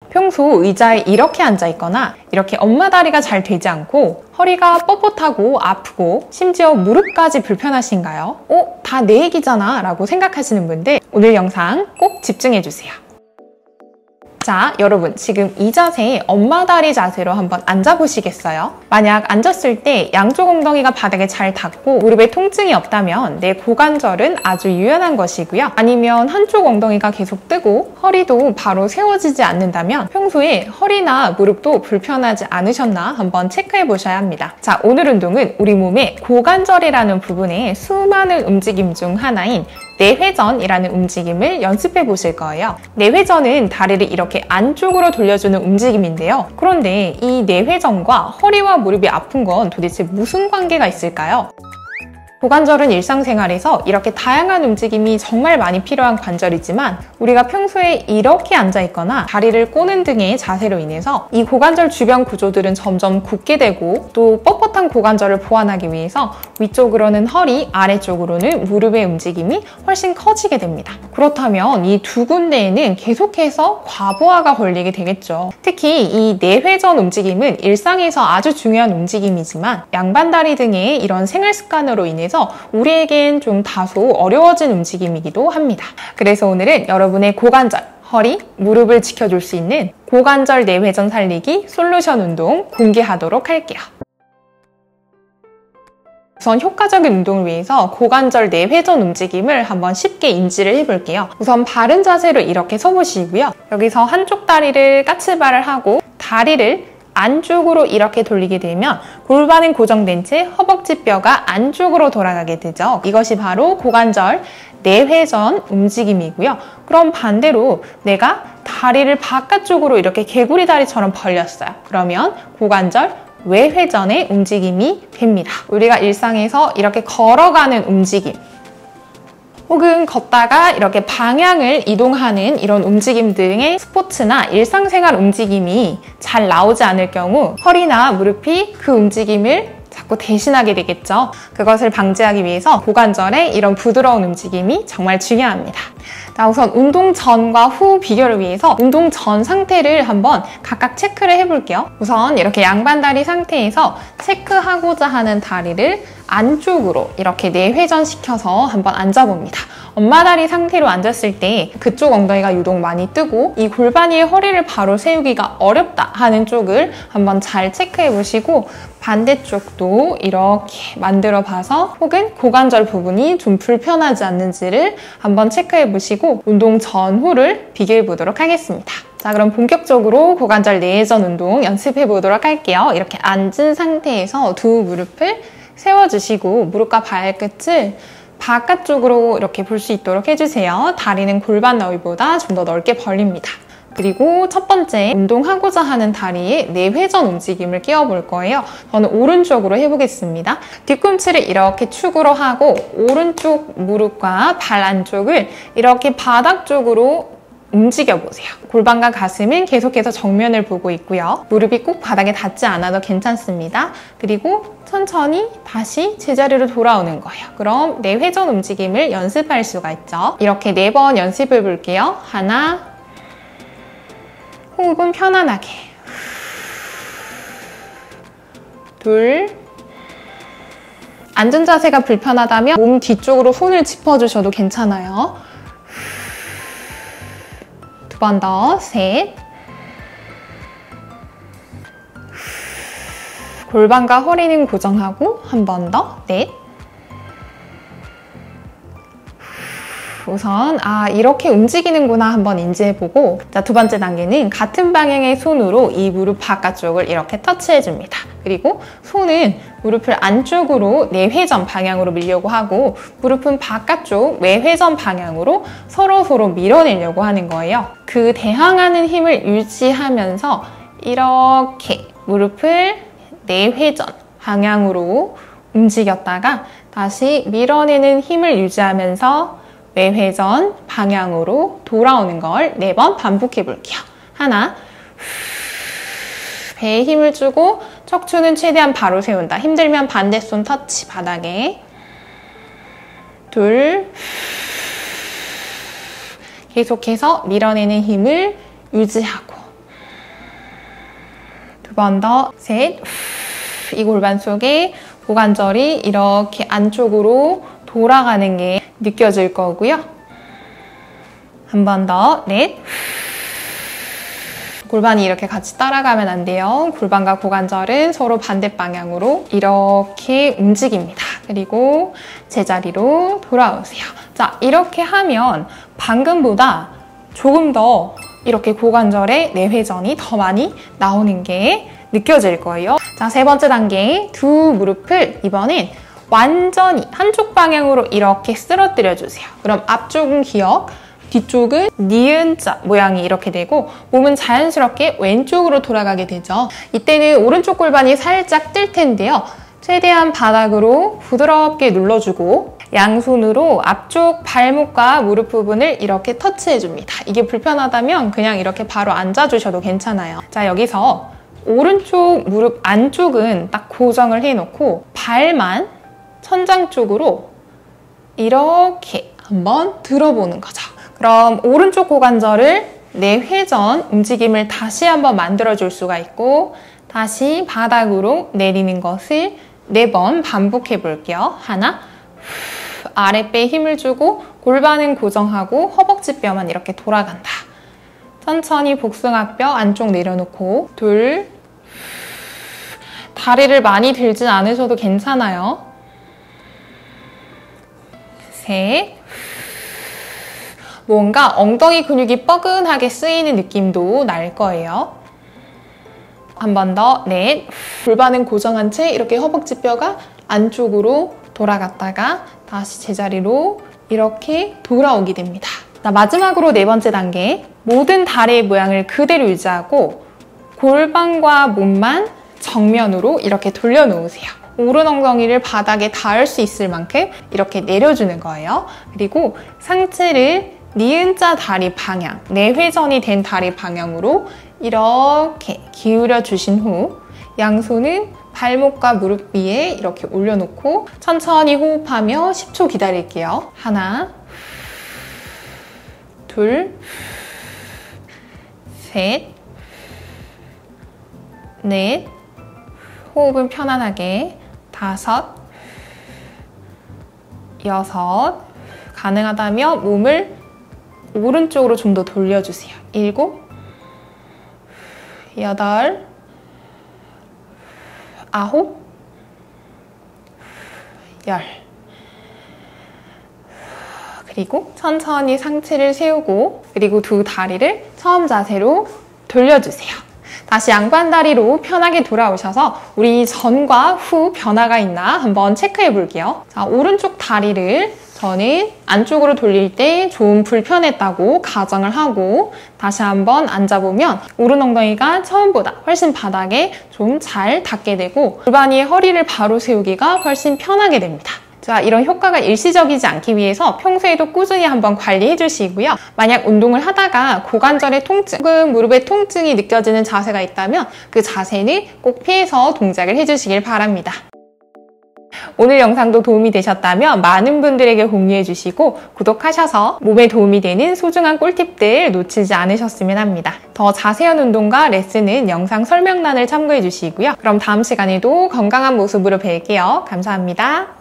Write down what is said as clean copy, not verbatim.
평소 의자에 이렇게 앉아 있거나 이렇게 엄마 다리가 잘 되지 않고 허리가 뻣뻣하고 아프고 심지어 무릎까지 불편하신가요? 다 내 얘기잖아 라고 생각하시는 분들 오늘 영상 꼭 집중해 주세요. 자, 여러분 지금 이 자세 엄마 다리 자세로 한번 앉아보시겠어요? 만약 앉았을 때 양쪽 엉덩이가 바닥에 잘 닿고 무릎에 통증이 없다면 내 고관절은 아주 유연한 것이고요. 아니면 한쪽 엉덩이가 계속 뜨고 허리도 바로 세워지지 않는다면 평소에 허리나 무릎도 불편하지 않으셨나 한번 체크해 보셔야 합니다. 자, 오늘 운동은 우리 몸의 고관절이라는 부분의 수많은 움직임 중 하나인 내회전이라는 움직임을 연습해 보실 거예요. 내회전은 다리를 이렇게 안쪽으로 돌려주는 움직임인데요. 그런데 이 내회전과 허리와 무릎이 아픈 건 도대체 무슨 관계가 있을까요? 고관절은 일상생활에서 이렇게 다양한 움직임이 정말 많이 필요한 관절이지만 우리가 평소에 이렇게 앉아있거나 다리를 꼬는 등의 자세로 인해서 이 고관절 주변 구조들은 점점 굳게 되고 또 뻣뻣한 고관절을 보완하기 위해서 위쪽으로는 허리, 아래쪽으로는 무릎의 움직임이 훨씬 커지게 됩니다. 그렇다면 이 두 군데에는 계속해서 과부하가 걸리게 되겠죠. 특히 이 내회전 움직임은 일상에서 아주 중요한 움직임이지만 양반다리 등의 이런 생활 습관으로 인해 우리에겐 좀 다소 어려워진 움직임이기도 합니다. 그래서 오늘은 여러분의 고관절, 허리, 무릎을 지켜줄 수 있는 고관절 내회전 살리기 솔루션 운동 공개하도록 할게요. 우선 효과적인 운동을 위해서 고관절 내회전 움직임을 한번 쉽게 인지를 해볼게요. 우선 바른 자세로 이렇게 서보시고요. 여기서 한쪽 다리를 까치발을 하고 다리를 안쪽으로 이렇게 돌리게 되면 골반은 고정된 채 허벅지 뼈가 안쪽으로 돌아가게 되죠. 이것이 바로 고관절 내회전 움직임이고요. 그럼 반대로 내가 다리를 바깥쪽으로 이렇게 개구리 다리처럼 벌렸어요. 그러면 고관절 외회전의 움직임이 됩니다. 우리가 일상에서 이렇게 걸어가는 움직임 혹은 걷다가 이렇게 방향을 이동하는 이런 움직임 등의 스포츠나 일상생활 움직임이 잘 나오지 않을 경우 허리나 무릎이 그 움직임을 자꾸 대신하게 되겠죠. 그것을 방지하기 위해서 고관절의 이런 부드러운 움직임이 정말 중요합니다. 자, 우선 운동 전과 후 비교를 위해서 운동 전 상태를 한번 각각 체크를 해볼게요. 우선 이렇게 양반다리 상태에서 체크하고자 하는 다리를 안쪽으로 이렇게 내회전시켜서 한번 앉아봅니다. 엄마다리 상태로 앉았을 때 그쪽 엉덩이가 유독 많이 뜨고 이 골반 위에 허리를 바로 세우기가 어렵다 하는 쪽을 한번 잘 체크해 보시고 반대쪽도 이렇게 만들어 봐서 혹은 고관절 부분이 좀 불편하지 않는지를 한번 체크해 보시고 운동 전후를 비교해 보도록 하겠습니다. 자, 그럼 본격적으로 고관절 내회전 운동 연습해 보도록 할게요. 이렇게 앉은 상태에서 두 무릎을 세워주시고 무릎과 발끝을 바깥쪽으로 이렇게 볼 수 있도록 해주세요. 다리는 골반 너비보다 좀 더 넓게 벌립니다. 그리고 첫 번째 운동하고자 하는 다리에 내회전 움직임을 끼워볼 거예요. 저는 오른쪽으로 해보겠습니다. 뒤꿈치를 이렇게 축으로 하고 오른쪽 무릎과 발 안쪽을 이렇게 바닥 쪽으로 움직여보세요. 골반과 가슴은 계속해서 정면을 보고 있고요. 무릎이 꼭 바닥에 닿지 않아도 괜찮습니다. 그리고 천천히 다시 제자리로 돌아오는 거예요. 그럼 내회전 움직임을 연습할 수가 있죠. 이렇게 4번 연습해 볼게요. 하나, 호흡은 편안하게. 둘, 앉은 자세가 불편하다면 몸 뒤쪽으로 손을 짚어주셔도 괜찮아요. 두 번 더, 셋. 골반과 허리는 고정하고 한 번 더, 넷. 우선 이렇게 움직이는구나 한번 인지해보고 자, 두 번째 단계는 같은 방향의 손으로 이 무릎 바깥쪽을 이렇게 터치해줍니다. 그리고 손은 무릎을 안쪽으로 내회전 방향으로 밀려고 하고 무릎은 바깥쪽 외회전 방향으로 서로 밀어내려고 하는 거예요. 그 대항하는 힘을 유지하면서 이렇게 무릎을 내회전 방향으로 움직였다가 다시 밀어내는 힘을 유지하면서 외회전 방향으로 돌아오는 걸 4번 반복해 볼게요. 하나, 배에 힘을 주고 척추는 최대한 바로 세운다. 힘들면 반대손 터치 바닥에. 둘, 계속해서 밀어내는 힘을 유지하고 번 더, 셋. 이 골반 속에 고관절이 이렇게 안쪽으로 돌아가는 게 느껴질 거고요. 한 번 더, 넷. 골반이 이렇게 같이 따라가면 안 돼요. 골반과 고관절은 서로 반대 방향으로 이렇게 움직입니다. 그리고 제자리로 돌아오세요. 자, 이렇게 하면 방금보다 조금 더 이렇게 고관절의 내회전이 더 많이 나오는 게 느껴질 거예요. 자, 세 번째 단계, 두 무릎을 이번엔 완전히 한쪽 방향으로 이렇게 쓰러뜨려 주세요. 그럼 앞쪽은 기역, 뒤쪽은 니은자 모양이 이렇게 되고 몸은 자연스럽게 왼쪽으로 돌아가게 되죠. 이때는 오른쪽 골반이 살짝 뜰 텐데요. 최대한 바닥으로 부드럽게 눌러주고 양손으로 앞쪽 발목과 무릎 부분을 이렇게 터치해줍니다. 이게 불편하다면 그냥 이렇게 바로 앉아주셔도 괜찮아요. 자, 여기서 오른쪽 무릎 안쪽은 딱 고정을 해놓고 발만 천장 쪽으로 이렇게 한번 들어보는 거죠. 그럼 오른쪽 고관절을 내회전 움직임을 다시 한번 만들어줄 수가 있고 다시 바닥으로 내리는 것을 4번 반복해 볼게요. 하나, 아랫배에 힘을 주고 골반은 고정하고 허벅지 뼈만 이렇게 돌아간다. 천천히 복숭아뼈 안쪽 내려놓고 둘, 다리를 많이 들진 않으셔도 괜찮아요. 셋, 뭔가 엉덩이 근육이 뻐근하게 쓰이는 느낌도 날 거예요. 한 번 더, 넷. 골반은 고정한 채 이렇게 허벅지 뼈가 안쪽으로 돌아갔다가 다시 제자리로 이렇게 돌아오게 됩니다. 자, 마지막으로 네 번째 단계. 모든 다리의 모양을 그대로 유지하고 골반과 몸만 정면으로 이렇게 돌려놓으세요. 오른 엉덩이를 바닥에 닿을 수 있을 만큼 이렇게 내려주는 거예요. 그리고 상체를 니은자 다리 방향, 내회전이 된 다리 방향으로 이렇게 기울여 주신 후 양손은 발목과 무릎 위에 이렇게 올려놓고 천천히 호흡하며 10초 기다릴게요. 하나, 둘, 셋, 넷, 호흡은 편안하게, 다섯, 여섯, 가능하다면 몸을 오른쪽으로 좀 더 돌려주세요. 일곱, 여덟, 아홉, 열. 그리고 천천히 상체를 세우고 그리고 두 다리를 처음 자세로 돌려주세요. 다시 양반다리로 편하게 돌아오셔서 우리 전과 후 변화가 있나 한번 체크해 볼게요. 자, 오른쪽 다리를 저는 안쪽으로 돌릴 때 좀 불편했다고 가정을 하고 다시 한번 앉아보면 오른 엉덩이가 처음보다 훨씬 바닥에 좀 잘 닿게 되고 골반 위에 허리를 바로 세우기가 훨씬 편하게 됩니다. 자, 이런 효과가 일시적이지 않기 위해서 평소에도 꾸준히 한번 관리해 주시고요. 만약 운동을 하다가 고관절의 통증 혹은 무릎의 통증이 느껴지는 자세가 있다면 그 자세는 꼭 피해서 동작을 해주시길 바랍니다. 오늘 영상도 도움이 되셨다면 많은 분들에게 공유해 주시고 구독하셔서 몸에 도움이 되는 소중한 꿀팁들 놓치지 않으셨으면 합니다. 더 자세한 운동과 레슨은 영상 설명란을 참고해 주시고요. 그럼 다음 시간에도 건강한 모습으로 뵐게요. 감사합니다.